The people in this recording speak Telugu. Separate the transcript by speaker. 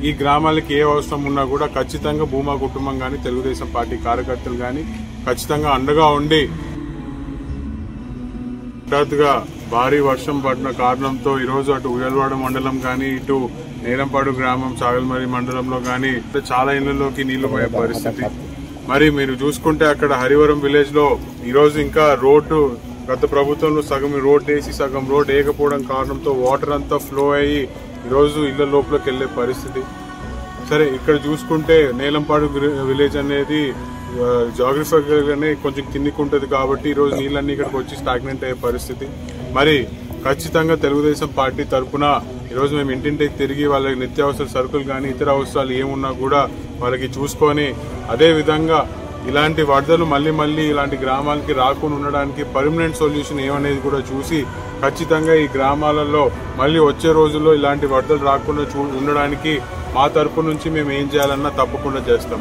Speaker 1: ఈ గ్రామాలకి ఏ అవసరం ఉన్నా కూడా ఖచ్చితంగా భూమా కుటుంబం గాని తెలుగుదేశం పార్టీ కార్యకర్తలు గాని ఖచ్చితంగా అండగా ఉండి హఠాత్తుగా భారీ వర్షం పడిన కారణంతో ఈరోజు అటు ఉయ్యలవాడ మండలం గాని ఇటు నేలంపాడు గ్రామం సాగల్మరి మండలంలో గాని చాలా ఇళ్లలోకి నీళ్లు పోయే పరిస్థితి. మరి మీరు చూసుకుంటే అక్కడ హరివరం విలేజ్ లో ఈరోజు ఇంకా రోడ్డు గత ప్రభుత్వంలో సగం రోడ్ వేసి సగం రోడ్ వేయకపోవడం కారణంతో వాటర్ అంతా ఫ్లో అయ్యి ఈరోజు ఇళ్ల లోపలికి వెళ్లే పరిస్థితి. సరే ఇక్కడ చూసుకుంటే నేలంపాడు విలేజ్ అనేది జాగ్రఫికల్ గానే కొంచెం కిందికి ఉంటుంది కాబట్టి ఈరోజు నీళ్ళన్నీ ఇక్కడికి వచ్చి స్టాగ్నెంట్ అయ్యే పరిస్థితి. మరి ఖచ్చితంగా తెలుగుదేశం పార్టీ తరఫున ఈరోజు మేము ఇంటింటికి తిరిగి వాళ్ళకి నిత్యావసర సరుకులు కానీ ఇతర అవసరాలు ఏమున్నా కూడా వాళ్ళకి చూసుకొని అదే విధంగా ఇలాంటి వరదలు మళ్ళీ ఇలాంటి గ్రామాలకి రాకుండా ఉండడానికి పర్మనెంట్ సొల్యూషన్ ఏమనేది కూడా చూసి ఖచ్చితంగా ఈ గ్రామాలలో మళ్ళీ వచ్చే రోజుల్లో ఇలాంటి వరదలు రాకుండా ఉండడానికి మా తరపు నుంచి మేము ఏం చేయాలన్నా తప్పకుండా చేస్తాం.